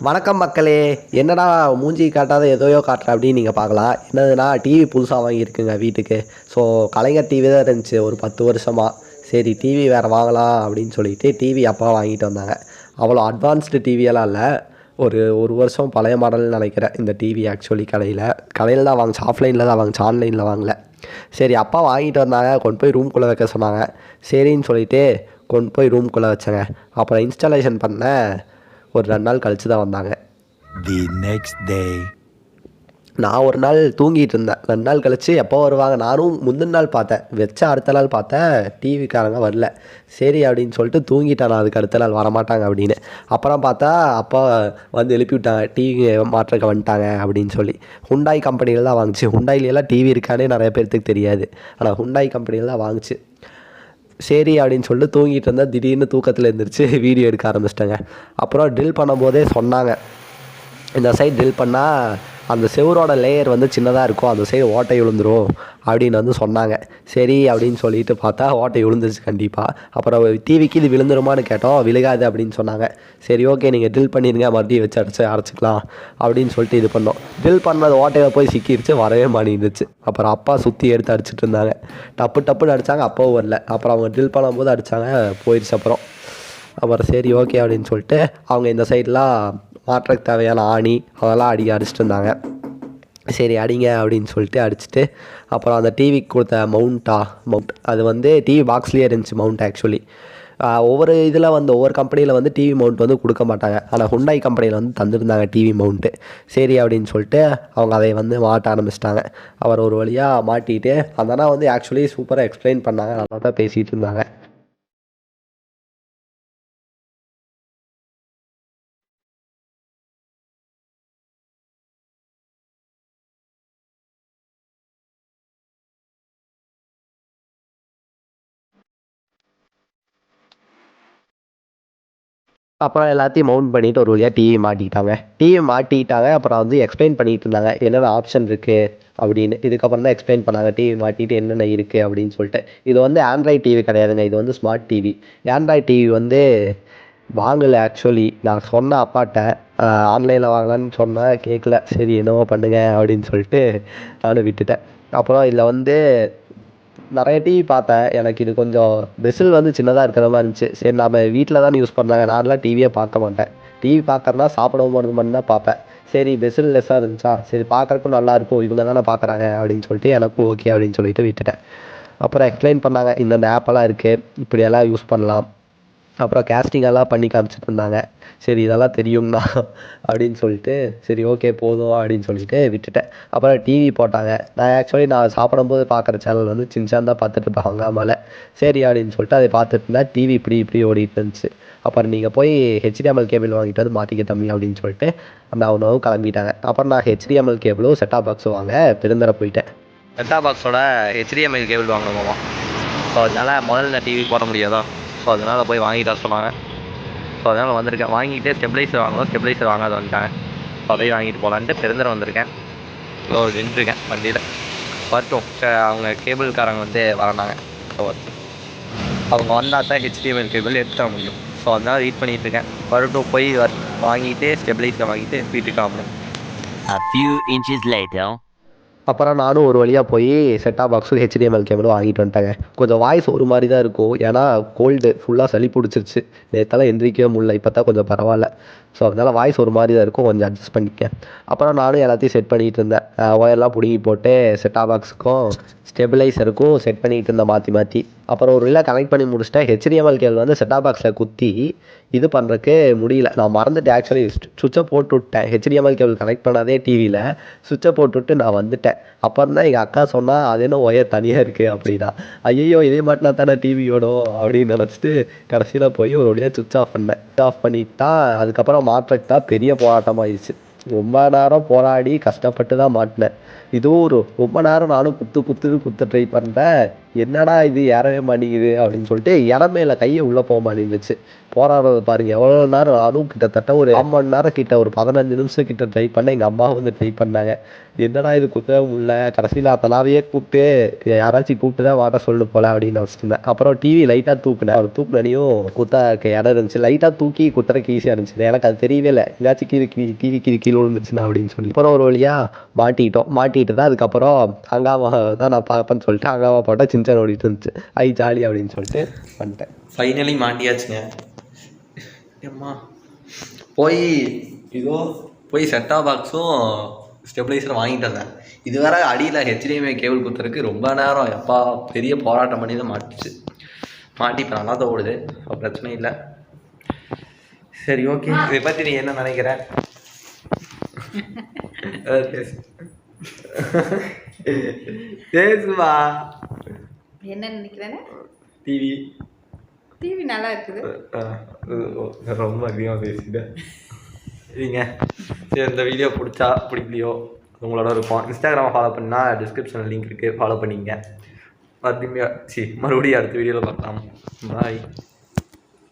வணக்கம் மக்களே. என்னடா மூஞ்சி காட்டாத எதையோ காட்டுற அப்படின்னு நீங்கள் பார்க்கலாம். என்னதுன்னா டிவி புதுசாக வாங்கியிருக்குங்க வீட்டுக்கு. ஸோ கலைஞர் டிவி தான் இருந்துச்சு ஒரு 10 வருஷமாக. சரி டிவி வேறு வாங்கலாம் அப்படின்னு சொல்லிட்டு டிவி அப்பா வாங்கிட்டு வந்தாங்க. அவ்வளோ அட்வான்ஸ்டு டிவியெல்லாம் இல்லை, ஒரு ஒரு வருஷம் பழைய மாடல்னு நினைக்கிறேன் இந்த டிவி. ஆக்சுவலி கடையில் தான் வாங்கிச்சு, ஆஃப்லைனில் தான் வாங்கிச்சு, ஆன்லைனில் வாங்கலை. சரி அப்பா வாங்கிட்டு வந்தாங்க, கொண்டு போய் ரூம்குள்ளே வைக்க சொன்னாங்க. சரின்னு சொல்லிவிட்டு கொண்டு போய் ரூம்குள்ளே வச்சேங்க. அப்புறம் இன்ஸ்டாலேஷன் பண்ணேன். ஒரு 2 நாள் கழித்து தான் வந்தாங்க. The next day. நான் ஒரு நாள் தூங்கிட்டு இருந்தேன். 2 நாள் கழித்து எப்போ வருவாங்க, நானும் முந்தின நாள் பார்த்தேன், வச்ச அடுத்த நாள் பார்த்தேன் டிவிக்காரங்க வரல. சரி அப்படின்னு சொல்லிட்டு தூங்கிட்டேன் நான், அதுக்கு அடுத்த நாள் வரமாட்டாங்க அப்படின்னு. அப்புறம் பார்த்தா அப்பா வந்து எழுப்பி விட்டாங்க, டிவி மாற்றக்க வந்துட்டாங்க அப்படின்னு சொல்லி. ஹுண்டாய் கம்பெனியில் தான் வாங்குச்சு. ஹுண்டாயிலெல்லாம் டிவி இருக்கானே நிறைய பேர்த்துக்கு தெரியாது, ஆனால் ஹுண்டாய் கம்பெனியில் தான் வாங்குச்சு. சரி அப்படின்னு சொல்லிட்டு தூங்கிட்டு இருந்தால் திடீர்னு தூக்கத்தில் எழுந்திரிச்சு வீடியோ எடுக்க ஆரம்பிச்சிட்டேங்க. அப்புறம் ட்ரில் பண்ணும்போதே சொன்னாங்க, இந்த சைடு ட்ரில் பண்ணால் அந்த செவரோட லேயர் வந்து சின்னதாக இருக்கும், அந்த சைடு ஓட்டை விழுந்துரும் அப்படின்னு வந்து சொன்னாங்க. சரி அப்படின்னு சொல்லிட்டு பார்த்தா ஓட்டை விழுந்துருச்சு கண்டிப்பாக. அப்புறம் டிவிக்கு இது விழுந்துருமான்னு கேட்டோம், விழுகாது அப்படின்னு சொன்னாங்க. சரி ஓகே நீங்கள் ட்ரில் பண்ணிடுங்க, மறுபடியும் வச்சு அரைச்சிக்கலாம் அப்படின்னு சொல்லிட்டு இது பண்ணோம். ட்ரில் பண்ணது ஓட்டையில் போய் சிக்கிடுச்சு, வரவே மாட்டேங்குது. அப்புறம் அப்பா சுற்றி எடுத்து அடிச்சிட்டு இருந்தாங்க. டப்புன்னு அடித்தாங்க, அப்பாவும் வரல. அப்புறம் அவங்க ட்ரில் பண்ணும்போது அடித்தாங்க, போயிடுச்சு. அப்புறம் சரி ஓகே அப்படின்னு சொல்லிட்டு அவங்க இந்த சைட்லாம் மாற்றக்கு தேவையான ஆணி அதெல்லாம் அடிச்சுட்டு இருந்தாங்க. சரி அடிங்க அப்படின்னு சொல்லிட்டு அடிச்சுட்டு, அப்புறம் அந்த டிவிக்கு கொடுத்த மவுண்ட் அது வந்து டிவி பாக்ஸ்லேயே இருந்துச்சு மவுண்ட். ஆக்சுவலி ஒவ்வொரு இதில் வந்து ஒவ்வொரு கம்பெனியில் வந்து டிவி மவுண்ட் வந்து கொடுக்க மாட்டாங்க, ஆனால் ஹுண்டாய் கம்பெனியில் வந்து தந்துருந்தாங்க டிவி மவுண்ட்டு. சரி அப்படின்னு சொல்லிட்டு அவங்க அதை வந்து மாட்ட ஆரம்பிச்சிட்டாங்க. அவர் ஒரு வழியாக மாட்டிட்டு அந்த அண்ணா வந்து ஆக்சுவலி சூப்பராக எக்ஸ்பிளைன் பண்ணாங்க, நல்லா தான் பேசிகிட்டு இருந்தாங்க. அப்புறம் எல்லாத்தையும் மவுண்ட் பண்ணிவிட்டு ஒரு வழியாக டிவி மாட்டிக்கிட்டாங்க. அப்புறம் வந்து எக்ஸ்பிளைன் பண்ணிகிட்டு இருந்தாங்க என்னென்ன ஆப்ஷன் இருக்குது அப்படின்னு. இதுக்கப்புறம் தான் எக்ஸ்பிளைன் பண்ணாங்க டிவி மாட்டிட்டு என்னென்ன இருக்குது அப்படின்னு சொல்லிட்டு. இது வந்து ஆண்ட்ராய்ட் டிவி கிடையாதுங்க, இது வந்து ஸ்மார்ட் டிவி. ஆண்ட்ராய்ட் டிவி வந்து வாங்கலை. ஆக்சுவலி நான் சொன்னேன் அப்பாட்ட, ஆன்லைனில் வாங்கலான்னு சொன்னேன், கேட்கல. சரி என்னவோ பண்ணுங்க அப்படின்னு சொல்லிட்டு நானும் விட்டுட்டேன். அப்புறம் இதில் வந்து நிறைய டிவி பார்த்தேன். எனக்கு இது கொஞ்சம் பெசில் வந்து சின்னதாக இருக்கிற மாதிரி இருந்துச்சு. சரி நம்ம வீட்டில் தான் யூஸ் பண்ணாங்க, நான்லாம் டிவியே பார்க்க மாட்டேன். டிவி பார்க்குறேன்னா சாப்பிடவும் போகிறது மட்டும் தான் பார்ப்பேன். சரி பெசில் லெஸ்ஸாக இருந்துச்சா, சரி பார்க்குறக்கும் நல்லாயிருக்கும், இவங்க தானே பார்க்குறாங்க அப்படின்னு சொல்லிட்டு எனக்கும் ஓகே அப்படின்னு சொல்லிட்டு விட்டுட்டேன். அப்புறம் எக்ஸ்பிளைன் பண்ணாங்க, இந்தந்த ஆப்பெல்லாம் இருக்குது, இப்படியெல்லாம் யூஸ் பண்ணலாம். அப்புறம் கேஸ்டிங்கெல்லாம் பண்ணி காமிச்சிட்டு இருந்தாங்க. சரி இதெல்லாம் தெரியும்ண்ணா அப்படின்னு சொல்லிட்டு சரி ஓகே போதும் அப்படின்னு சொல்லிட்டு விட்டுட்டேன். அப்புறம் டிவி போட்டாங்க. நான் சாப்பிடும்போது பார்க்குற சேனல் வந்து சின்சான் தான் பார்த்துட்டு இருப்பேன் ஹங்காமால. சரி அப்படின்னு சொல்லிட்டு அதை பார்த்துட்டு இருந்தால் டிவி இப்படி ஓடிட்டு இருந்துச்சு. அப்புறம் நீங்கள் போய் ஹெச்டிஎம்எல் கேபிள் வாங்கிட்டு வந்து மாட்டிக்க தம்பி அப்படின்னு சொல்லிட்டு அந்த அவனவும் கிளம்பிட்டாங்க. அப்புறம் நான் ஹெச்டிஎம்எல் கேபிளும் செட்டாப் பாக்ஸும் வாங்க பெருந்தர போயிட்டேன். செட்டாப் பாக்ஸோட ஹெச்டிஎம்ஐ கேபிள் வாங்கணுமாமா. ஸோ அதனால் முதல்ல டிவி போட முடியாதா, ஸோ அதனால் போய் வாங்கிட்டு வர சொன்னாங்க. ஸோ அதனால் வந்திருக்கேன். வாங்கிட்டு ஸ்டெபிளைசர் வாங்கணும், ஸ்டெபிளைசர் வாங்காத வந்துட்டாங்க. ஸோ அதையும் வாங்கிட்டு போகலான்ட்டு பெருந்தரம் வந்திருக்கேன். ஸோ நின்றுருக்கேன் வண்டியில். வரட்டும், அவங்க கேபிள்காரங்க வந்து வரனாங்க. ஸோ அவங்க வந்தால் தான் ஹெச்டிஎம்எல் கேபிள் எடுத்து தர முடியும். ஸோ அதனால் வெயிட் பண்ணிகிட்ருக்கேன். வரட்டும், போய் வாங்கிட்டு ஸ்டெபிளைசர் வாங்கிட்டு வீட்டுக்கு ஆகணும். A few inches later. அப்புறம் நானும் ஒரு வழியாக போய் செட்டாப் பாக்ஸும் ஹெச்டிஎம்எல் கேபிளும் வாங்கிட்டு வந்துட்டேங்க. கொஞ்சம் வாய்ஸ் ஒரு மாதிரி தான் இருக்கும், ஏன்னா கோல்டு ஃபுல்லாக சளி பிடிச்சிருச்சு. நேற்றெல்லாம் எந்திரிக்கவே முடியல, இப்போ தான் கொஞ்சம் பரவாயில்ல. ஸோ அதனால் வாய்ஸ் ஒரு மாதிரி தான் இருக்கும், கொஞ்சம் அட்ஜஸ்ட் பண்ணிக்கேன். அப்புறம் நானும் எல்லாத்தையும் செட் பண்ணிகிட்டு இருந்தேன். ஒயர்லாம் பிடுங்கி போட்டு செட்டாப் பாக்ஸுக்கும் ஸ்டெபிளைசருக்கும் செட் பண்ணிகிட்டு இருந்தேன் மாற்றி. அப்புறம் ஒரு வழியாக கனெக்ட் பண்ணி முடிச்சிட்டேன். ஹெச்டிஎம்எல் கேபிள் வந்து செட்டாப் பாக்ஸில் குத்தி இது பண்ணுறதுக்கு முடியல. நான் மறந்துட்டேன் ஆக்சுவலி, சுவிட்சை போட்டு விட்டேன். ஹெச்டிஎம்எல் கேபிள் கனெக்ட் பண்ணாதே டிவியில் சுவிட்சை போட்டுவிட்டு நான் வந்துட்டேன். அப்புறம் தான் எங்கள் அக்கா சொன்னால் அது என்ன ஒயர் தனியாக இருக்குது அப்படின்னா. ஐயோ இதே மாட்டினா தானே டிவி ஓடும் அப்படின்னு நினச்சிட்டு கடைசியில் போய் ஒரு வழியாக சுவிட்ச் ஆஃப் பண்ணேன். ஆஃப் பண்ணிட்டா அதுக்கப்புறம் மாற்றக்கு தான் பெரிய போராட்டமாகிடுச்சு. ரொம்ப நேரம் போராடி கஷ்டப்பட்டு தான் மாட்டினேன். இதுவும் ரொம்ப நேரம் நானும் குத்து ட்ரை பண்ணுறேன், என்னடா இது ஏறவே மாட்டேங்குது அப்படின்னு சொல்லிட்டு இடமேல கையை உள்ளே போக மாட்டேங்குச்சு. போராடுறது பாருங்க எவ்வளோ நேரம், அதுவும் கிட்டத்தட்ட ஒரு 1/4 மணி நேரம் கிட்ட, ஒரு 15 நிமிஷம் கிட்ட ட்ரை பண்ண. எங்கள் அம்மா வந்து ட்ரை பண்ணாங்க. என்னடா இது குத்தவே முடியல, கடைசியில் அத்தனாவையே கூப்பிட்டு யாராச்சும் கூப்பிட்டு தான் வாட்ட சொல்லு போல அப்படின்னு வச்சுருந்தேன். அப்புறம் டிவி லைட்டாக தூக்குனேன். அவர் தூக்குனனையும் குத்த இடம் இருந்துச்சு. லைட்டாக தூக்கி குத்துறக்கு ஈஸியாக இருந்துச்சு. எனக்கு அது தெரியவே இல்லை, எங்கேயாச்சும் கீழே விழுந்துச்சுன்னா அப்படின்னு சொல்லி. அப்புறம் ஒரு வழியாக மாட்டிட்டு தான் அதுக்கப்புறம் ஹங்காமா தான் நான் பார்ப்பேன்னு சொல்லிட்டு ஹங்காமா போட்டால் சின்சான் ஓடிட்டு இருந்துச்சு. ஐ ஜாலி அப்படின்னு சொல்லிட்டு வந்துட்டேன். ஃபைனலி மாட்டியாச்சுங்க. அம்மா போய் செட்டாப் பாக்ஸும் ஸ்டெபிளைசரும் வாங்கிட்டு வந்தேன். இது வேற அடியில் HDMI கேபிள் குத்துறதுக்கு ரொம்ப நேரம் எப்பா பெரிய போராட்டம் பண்ணி தான் மாட்டிச்சு. இப்போ நல்லா தான் ஓடுது, பிரச்சனை இல்லை. சரி ஓகே, இதை பற்றி நீ என்ன நினைக்கிற? பேசுவா. என்ன நினைக்கிறேன்னு? டிவி நல்லா இருக்குது. ரொம்ப அதிகமாக பேசிட்டேன். சரிங்க, சரி இந்த வீடியோ பிடிக்கலையோ உங்களோட இருக்கும். இன்ஸ்டாகிராமை ஃபாலோ பண்ணால் டிஸ்கிரிப்ஷனில் லிங்க் இருக்குது, ஃபாலோ பண்ணிங்க. மறுபடியும் அடுத்த வீடியோவில் பார்க்கலாம். பாய்.